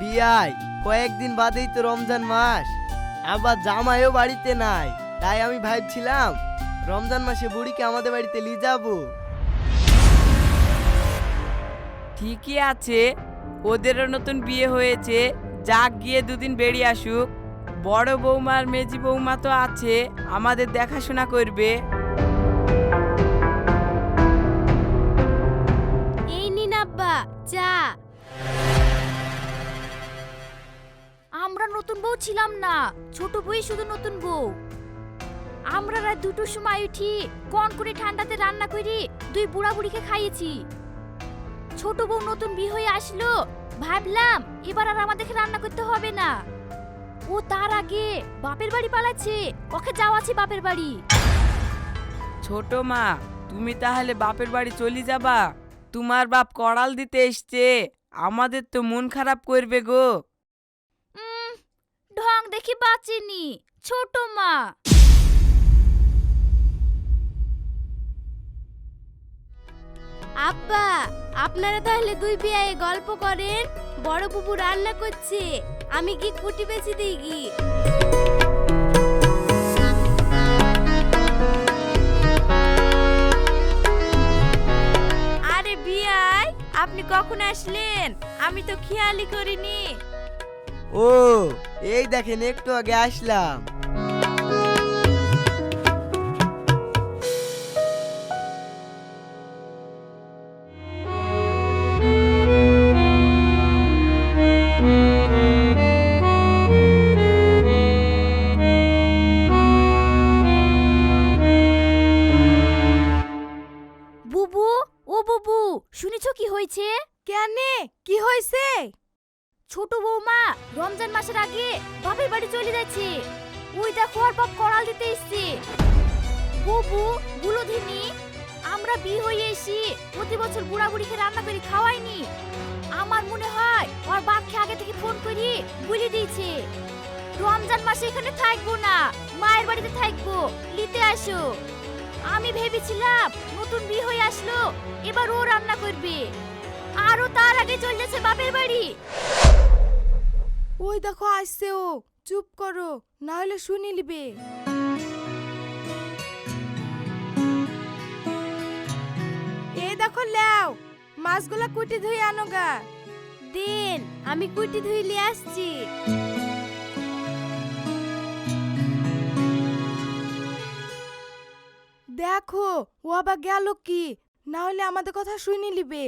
বিয়াই কয়েকদিন বাদেই তো রমজান মাস, আবার জামাইও বাড়িতে নাই, তাই আমি ভাবছিলাম রমজান মাসে বুড়িকে আমাদের বাড়িতে নিয়ে যাবো। ঠিকই আছে, ওদেরও নতুন বিয়ে হয়েছে, যাক গিয়ে দুদিন বেরিয়ে আসুক। বড় বৌমা আর মেজি বৌমা তো আছে, আমাদের দেখাশোনা করবে। এই নিন আব্বা চা। আমরা নতুন বউ ছিলাম না, ছোট বউই শুধু নতুন বউ। আমরা রাত 2টোর সময় উঠি কোন করে ঠান্ডাতে রান্না করি দুই বুড়া বুড়িকে খাইয়েছি। ছোট বউ নতুন বিয়ে হয়ে আসলো, ভাবলাম এবার আর আমাদেরকে রান্না করতে হবে না। ও তার আগে বাপের বাড়ি পালাচ্ছে, ওকে যাওয়া আছে বাপের বাড়ি। ছোট মা, তুমি তাহলে বাপের বাড়ি চলে যাবা? তোমার বাপ কড়াল দিতে এসছে, আমাদের তো মন খারাপ করবে গো। ঢং দেখি বাঁচেনি ছোট মা। আব্বা, আপনারা তাহলে দুই বিয়ে গল্প করেন, বড় বুবু রান্না করছে, আমি কি কুটি বেশি দিই কি? আরে বিয়াই, আপনি কখন আসলেন? আমি তো খেয়ালই করিনি। ও এই দেখেন একটু আগে আসলাম। বুবু, ও বুবু, শুনেছো কি হয়েছে? কেনে কি হয়েছে? ছোট বৌমা রমজান মাসের আগে বাপের বাড়ি চলে যাচ্ছে। ওই দেখো আর বাপ করাল দিতে এসছে। বুবু বুলোধিনী, আমরা বিয়ে হয়ে এসি প্রতি বছর বুড়া বুড়িকে রান্না করে খাওয়াইনি। আমার মনে হয় ওর বাপকে আগে থেকে ফোন করি বলে দিয়েছে রমজান মাসে এখানে থাকবো না, মায়ের বাড়িতে থাকবো, নিতে আসো। আমি ভেবেছিলাম নতুন বিয়ে হয়ে আসলো, এবার ও রান্না করবে, আর ও তার আগে চলে যাচ্ছে বাপের বাড়ি। ওই দেখো আসছে ও, চুপ করো না হলে শুনি লিবে। এই দেখো লেও, মাছগুলা কুটি ধুই আনো গা। দিন, আমি কুটি ধুই নিয়ে আসছি। দেখো ও আবার গেল কি, না হলে আমাদের কথা শুনি লিবে।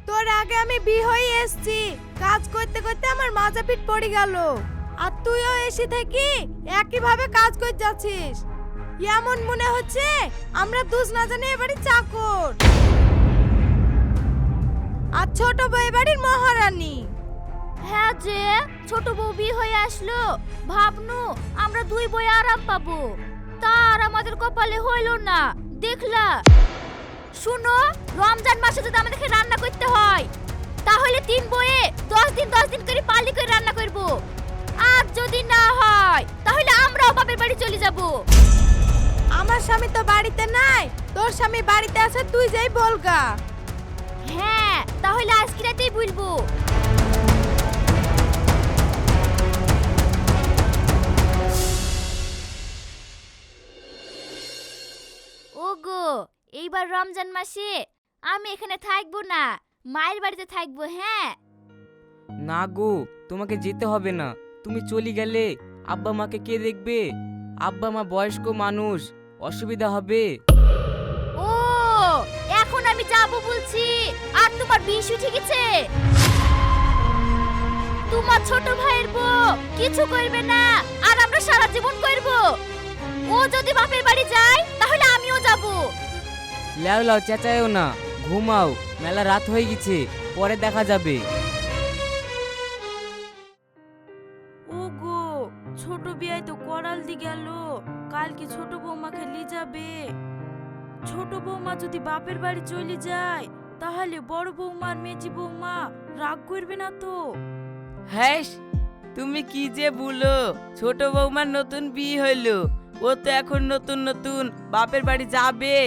তোর আগে আমি বিয়ে হয়ে এসেছি, কাজ করতে করতে আমার মাজা পিঠ পড়ে গেল, আর তুইও এসে থেকে একই ভাবে কাজ করে যাচ্ছিস। এমন মনে হচ্ছে আমরা দুজ না জানি এবারে চাকর, আর ছোট বউ বাড়ির মহারানী। হ্যাঁ যে ছোট বউ বিয়ে হয়ে আসলো, ভাবনু আমরা দুই বই আরাম পাবো, তার আমাদের কপালে হইলো না, দেখলা? শুনো, রমজান মাসে যদি আমাদেরকে রান্না করতে হয় তাহলে 3 বইয়ে 10 দিন করে পালি করে রান্না করব, আর যদি না হয় তাহলে আমরাও বাপের বাড়ি চলে যাব। আমার স্বামী তো বাড়িতে নাই, তোর স্বামী বাড়িতে আছে, তুই যাই বলগা। হ্যাঁ, তাহলে আজকে রাতেই বলবো। ওগো, এইবার রমজান মাসে আমি এখানে থাকবো না, মায়ের বাড়িতে থাকবো। হ্যাঁ না গো, তোমাকে যেতে হবে না, তুমি চলে গেলে আব্বা মাকে কে দেখবে? আব্বা মা বয়স্ক মানুষ, অসুবিধা হবে। ও, এখন আমি যাব বলছি আর তোমার বিষ উঠে গেছে। তোমার ছোট ভাইয়ের বউ কিছু করবে না, আর আমরা সারা জীবন করব। ও যদি বাপের বাড়ি যায় তাহলে আমিও যাব। লাও লাও, চেঁচায়ও না, ঘুমাও, মেলা রাত হয়ে গেছে, পরে দেখা যাবে। ওগো, ছোট বিয়াই তো করাল দি গেল, কালকে ছোট বৌমাকে নিয়ে যাবে। ছোট বৌমা যদি বাপের বাড়ি চলে যায় তাহলে বড় বৌমা আর মেজি বৌমা রাগ করবে না তো? হ্যাঁ, তুমি কি যে বলো, ছোট বৌমার নতুন বিয়ে হইলো, ও তো এখন নতুন নতুন বাপের বাড়ি যাবে।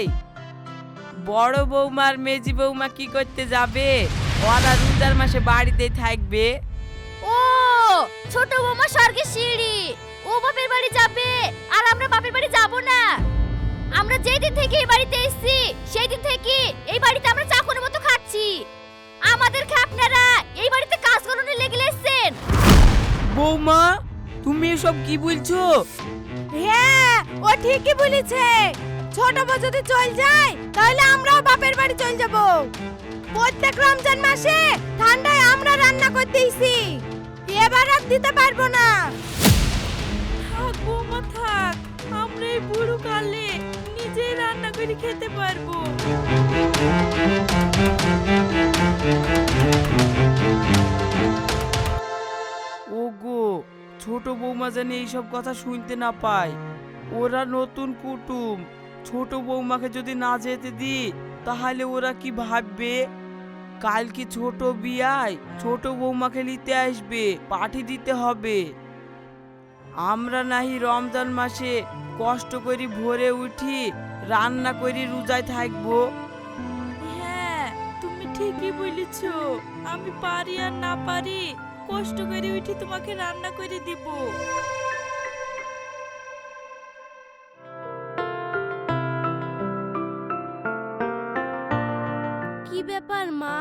বড় বৌমার মেজি বৌমা কি করতে যাবে? ওরা রোজার মাসে বাড়িতেই থাকবে। ও ছোট বৌমা স্বর্গের সিঁড়ি, ও বাপের বাড়ি যাবে আর আমরা বাপের বাড়ি যাব না। আমরা যেই দিন থেকে এই বাড়িতে এসেছি সেই দিন থেকে এই বাড়িতে আমরা চাকরের মতো খাচ্ছি। আমাদেরকে আপনারা এই বাড়িতে কাজ করানো লেগে এসেছেন। বৌমা তুমি এসব কি বলছো? হ্যাঁ, ও ঠিকই বলেছে। ছোট বউ যদি চল যায় তাহলে আমরাও বাপের বাড়ি চল যাব। প্রত্যেক রমজান মাসে ঠান্ডায় আমরা রান্না করতেইছি, এবার আর দিতে পারবো না। থাক বৌমা থাক, আমরা এই বুড়ো কালে নিজেই রান্না করে খেতে পারবো। ওগো, ছোট বৌমা জানি এইসব কথা শুনতে না পায়। ওরা নতুন কুটুম, ছোট বৌমাকে যদি না যেতে দিই তাহলে ওরা কি ভাববে? কাল কি ছোট বিয়ায় ছোট বৌমাকে নিতে আসবে, পাঠি দিতে হবে। আমরা নাহি রমজান মাসে কষ্ট করে ভোরে উঠি রান্না করে রোজায় থাকবো। হ্যাঁ, তুমি ঠিকই বলেছ। আমি পারি আর না পারি কষ্ট করে উঠি তোমাকে রান্না করে দিব। কি ব্যাপার মা,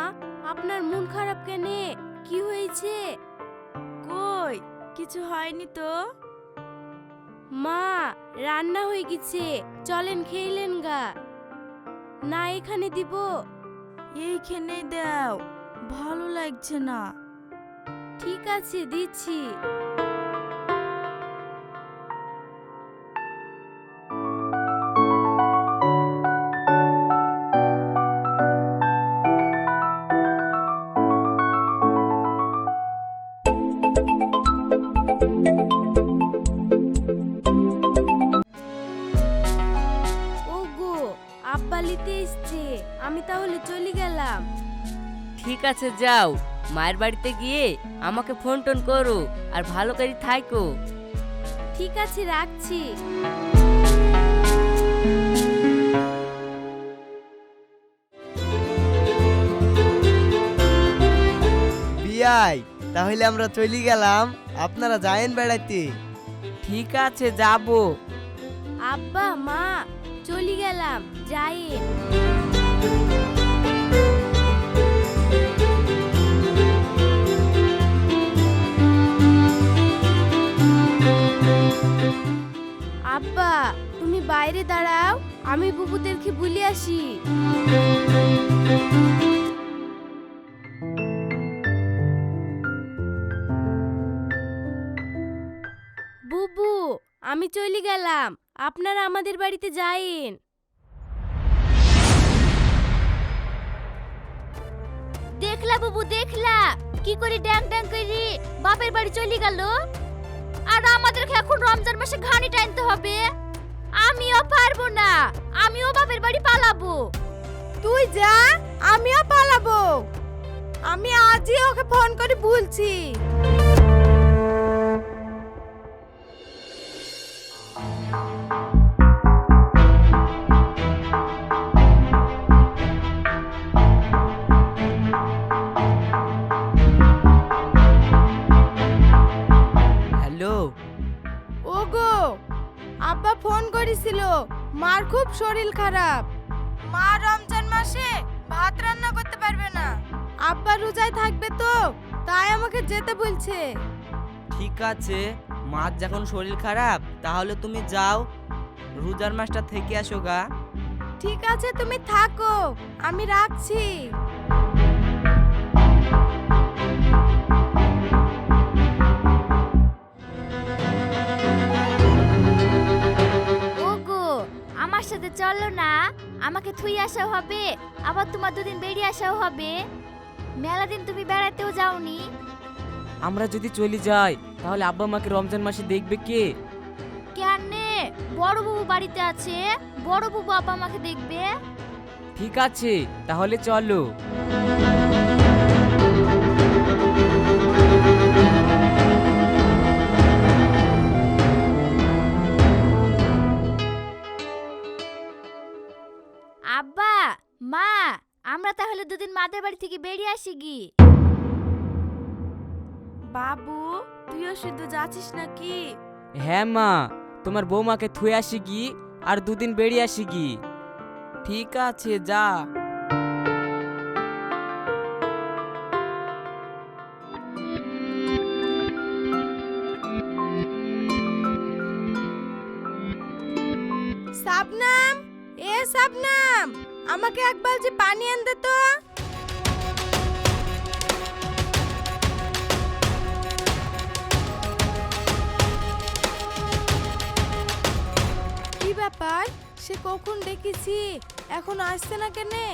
আপনার মন খারাপ কেন? কি হয়েছে? কই কিছু হয়নি তো। মা রান্না হয়ে গেছে, চলেন খেইলেন গা। না এখানে দিব? এইখানেই দাও, ভালো লাগছে না। ঠিক আছে দিচ্ছি। ওগো আব্বা লিতে এসছে, আমি তাহলে চলে গেলাম। ঠিক আছে যাও, মায়ের বাড়িতে গিয়ে আমাকে ফোন টোন করো আর ভালো করে থাকো। ঠিক আছে রাখছি। বিয়াই তাহলে আমরা চলে গেলাম, আপনারা যায়েন বেড়াইতে। ঠিক আছে যাবো। আব্বা মা চলে গেলাম, যাইন। আব্বা তুমি বাইরে দাঁড়াও, আমি বুবুদেরকে বলে আসি। বুবু আমি চলে গেলাম, আপনারা আমাদের বাড়িতে যাইন। দেখলা বুবু দেখলা, কি করে ড্যাং ড্যাং করে বাপের বাড়ি চলে গেল। আর আমাদেরকে এখন রমজান মাসে ঘানি টানতে হবে। আমিও পারবো না, আমিও বাপের বাড়ি পালাবো। তুই যা, আমিও পালাবো। আমি আজই ওকে ফোন করে বলছি। হ্যালো। ওগো আব্বা ফোন করেছিল, মার খুব শরীর খারাপ। মা রমজান মাসে ভাত রান্না করতে পারবে না, আব্বা রোজায় থাকবে তো, তাই আমাকে যেতে বলছে। ঠিক আছে, মার যখন শরীর খারাপ তাহলে তুমি যাও, রোজার মাসটা থেকে আসো গা। ঠিক আছে তুমি থাকো, আমি রাখছি। ওগো আমার সাথে চলো না, আমাকে থুই আসা হবে, আবার তোমার দুদিন বেরিয়ে আসাও হবে। মেলা দিন তুমি বেড়াতেও যাওনি। আমরা যদি চলে যাই তাহলে আব্বা মাকে রমজান মাসে দেখবে কে? কেনে বড় বাবু বাড়িতে আছে, বড় বাবু আব্বা আমাকে দেখবে। ঠিক আছে তাহলে চলো। আব্বা আমরা তাহলে দুদিন মাদের বাড়ি থেকে বেরিয়ে আসি গি। বাবু তুইও শুধু যাচ্ছিস নাকি? হ্যাঁ মা, তোমার বৌমাকে থুয়ে আসি কি আর দুদিন বেরিয়ে আসি কি। ঠিক আছে যা। শাবনাম, এ শাবনাম, আমাকে এক বালতি পানি এনে দে তো। কি ব্যাপার, সে কখন ডেকেছি এখন আসছে না কেনে?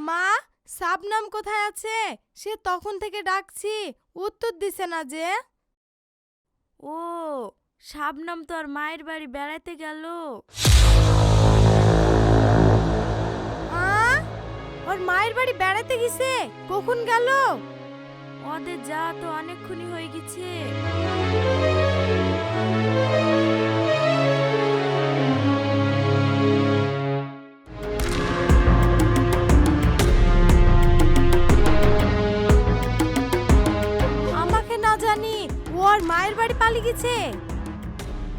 মা, শাবনাম কোথায় আছে? সে তখন থেকে ডাকছি, উত্তর দিছে না যে। ও, শাবনাম তো আর মায়ের বাড়ি বেড়াতে গেল। ওর মায়ের বাড়ি বেড়াতে গেছে? কখন গেল? ওদের যা তো অনেকক্ষণই হয়ে গেছে। আমাকে না জানি ওর মায়ের বাড়ি পালিয়ে গেছে।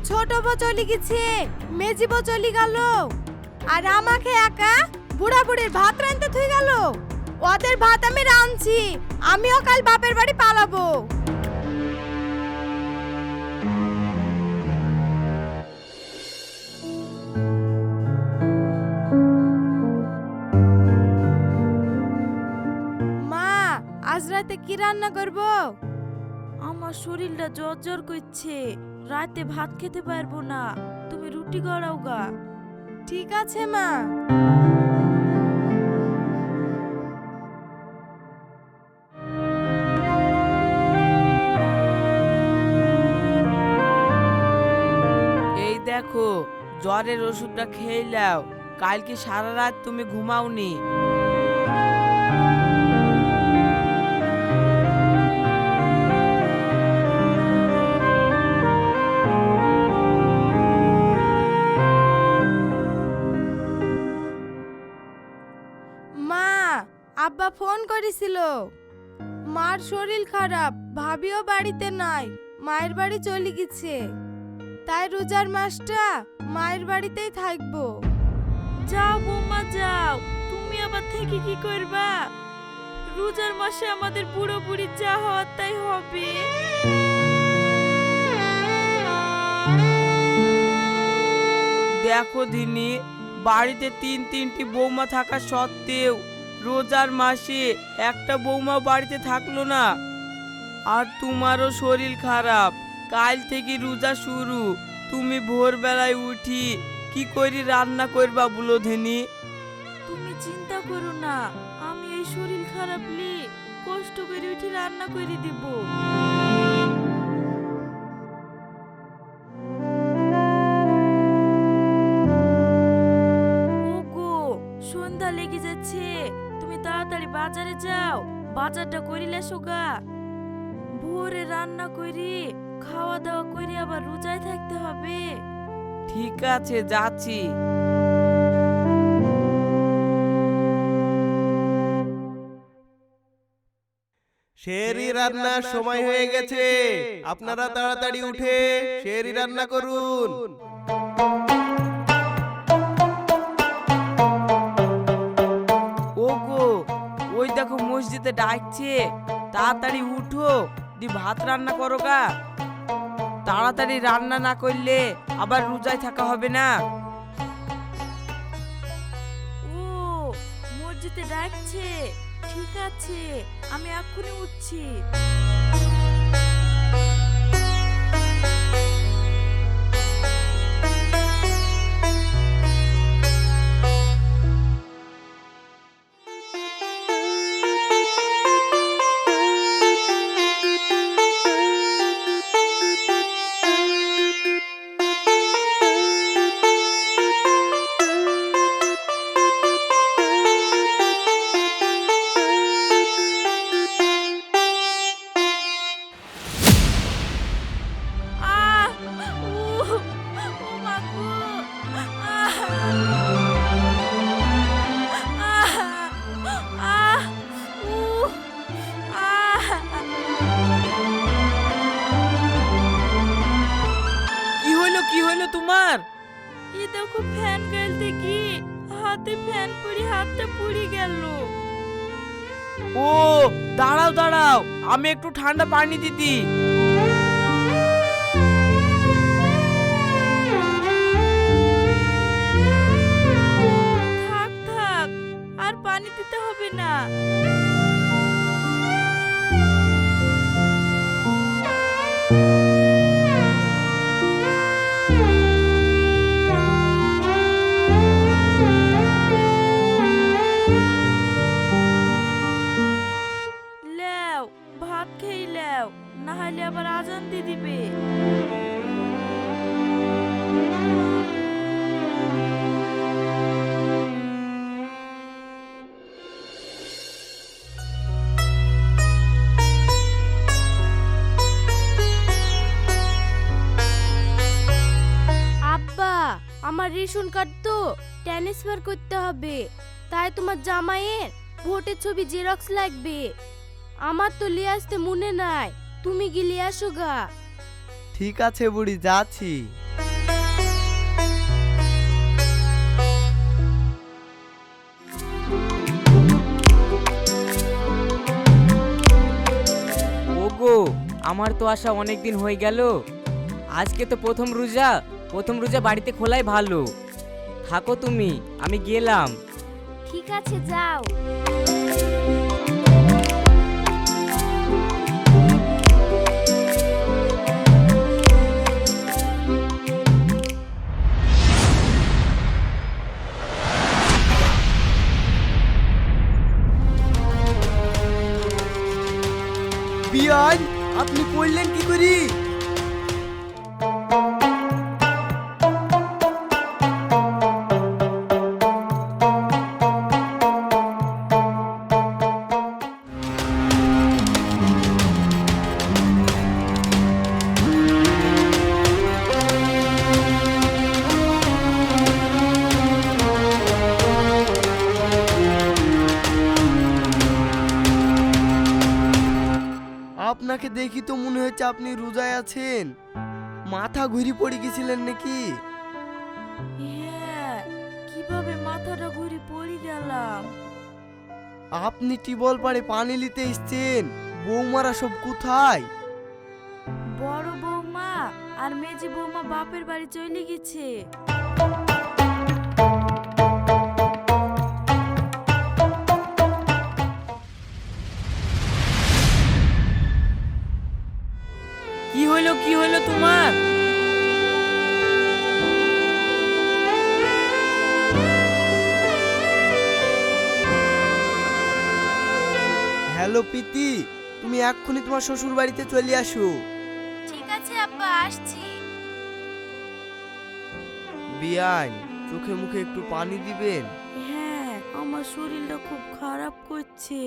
ছোট বউ চলে গেছে, মেজি বউ চলে গেল, আর আমাকে একা বুড়া বুড়ির ভাত রাঁধতে থুই গেল। ওদের ভাত আমি রাঁধছি, আমিও কাল বাপের বাড়ি পালাবো। মা, আজ রাতে কি রান্না করব? আমার শরীরটা জ্বর জ্বর করছে, রাতে ভাত খেতে পারবো না, তুমি রুটি গড়াও গা। ঠিক আছে মা। এই দেখো, জ্বরের ওষুধটা খেয়ে নাও, কালকে সারা রাত তুমি ঘুমাওনি। মা, আব্বা ফোন করেছিল, মার শরীর খারাপ, ভাবিও বাড়িতে নাই, মায়ের বাড়ি চলে গেছে, তাই রোজার মাসটা মায়ের বাড়িতেই থাকবো। যাও বৌমা যাও, তুমি আবার থেকে কি করবা? রোজার মাসে আমাদের বুড়ো বুড়ি যা হওয়ার তাই হবে। দেখো দিনি, বাড়িতে তিনটি বৌমা থাকা সত্ত্বেও রোজার মাসে একটা বৌমা বাড়িতে থাকলো না। আর তোমারও শরীর খারাপ, কাল থেকে রোজা শুরু, তুমি ভোরবেলায় উঠি কি করে রান্না করবা বলো ধেনি? তুমি চিন্তা করো না, আমি এই শরীর খারাপ লি কষ্ট করে উঠে রান্না করে দিব। ওগো, সন্ধ্যা লেগে যাচ্ছে, তুমি তাড়াতাড়ি বাজারে যাও, বাজারটা করিলে সোগা। ভোরে রান্না করি, খাওয়া দাওয়া করে আবার রোজায় থাকতে হবে। ঠিক আছে, যাচ্ছি। শেরি রান্নার সময় হয়ে গেছে, আপনারা তাড়াতাড়ি উঠে শেরি রান্না করুন। ওগো, ওই দেখো মসজিদে ডাকছে, তাড়াতাড়ি উঠো, দি ভাত রান্না করো গা। তাড়াতাড়ি রান্না না করলে আবার রোজায় থাকা হবে না। ও, মসজিদে ডাকছে, ঠিক আছে, আমি এক্ষুনি উঠছি। হলো তোমার? এই দেখো ফ্যান গালতে গিয়ে হাতে ফ্যান পড়ে হাতটা পুড়ে গেল। ও দাঁড়াও দাঁড়াও, আমি একটু ঠান্ডা পানি দিতি। থাক থাক, আর পানি দিতে হবে না। লেও ভাত খেয়ে লেও, না হলে আবার আজান দিয়ে দিবে। আব্বা, আমার রেশন কার্ড তো ট্রান্সফার করতে হবে, তাই তোমার জামাইয়ের ভোটের ছবি জেরক্স লাগবে। আমার তো লিয়ে আসতে মনে নাই, তুমি গিয়ে লিয়ে আসো গা। ঠিক আছে বুড়ি, যাচ্ছি। ওগো, আমার তো আসা অনেক দিন হয়ে গেল। আজকে তো প্রথম রোজা বাড়িতে খোলাই ভালো। থাকো তুমি, আমি গেলাম। ঠিক আছে, যাও। বিয়ান, আপনি করলেন কি করি? আপনাকে দেখি তো মনে হচ্ছে আপনি রোজায় আছেন। মাথা ঘুরি পড়ে গেছিলেন নাকি? হ্যাঁ, কিভাবে মাথাটা ঘুরে পড়ে গেলাম। আপনি টিবল পাড়ে পানি নিতে এসছেন, বৌমারা সব কোথায়? বড় বৌমা আর মেজি বৌমা বাপের বাড়ি চলে গেছে। কি হলো তোমার? হ্যালো প্রীতি, তুমি এক্ষুনি তোমার শ্বশুর বাড়িতে চলে আসো। ঠিক আছে আব্বা, আসছি। বিয়ান, চোখে মুখে একটু পানি দিবেন। হ্যাঁ, আমার শরীরটা খুব খারাপ করছে।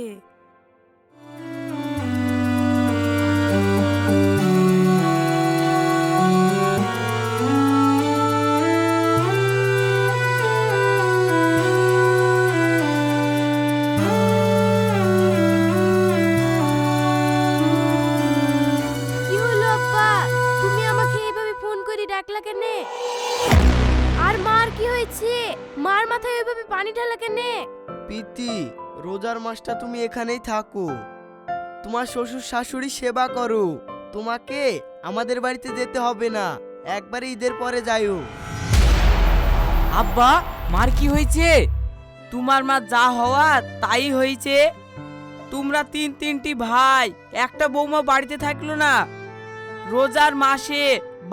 কি হলো আব্বা, তুমি আমাকে এইভাবে ফোন করে ডাকলা কেনে? আর মার কি হয়েছে? মার মাথায় এইভাবে পানি ঢালা কেনে? প্রীতি, রোজার মাসটা তুমি এখানেই থাকো, তোমার শ্বশুর শাশুড়ি সেবা করো। তোমাকে আমাদের বাড়িতে যেতে হবে না, একবারে ঈদের পরে যাইও। আব্বা, মার কি হয়েছে? তোমার মা যা হওয়ার তাই হয়েছে। তোমরা তিনটি ভাই, একটা বৌমা বাড়িতে থাকলো না। রোজার মাসে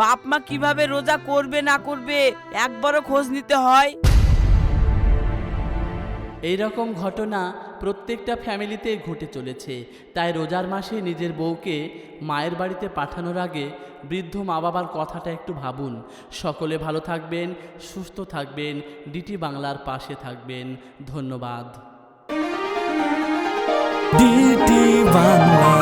বাপ মা কিভাবে রোজা করবে না করবে একবারও খোঁজ নিতে হয়। এই রকম ঘটনা প্রত্যেকটা ফ্যামিলিতেই ঘটে চলেছে। তাই রোজার মাসে নিজের বউকে মায়ের বাড়িতে পাঠানোর আগে বৃদ্ধ মা বাবার কথাটা একটু ভাবুন। সকলে ভালো থাকবেন, সুস্থ থাকবেন, ডিটি বাংলার পাশে থাকবেন। ধন্যবাদ। ডিটি বাংলা।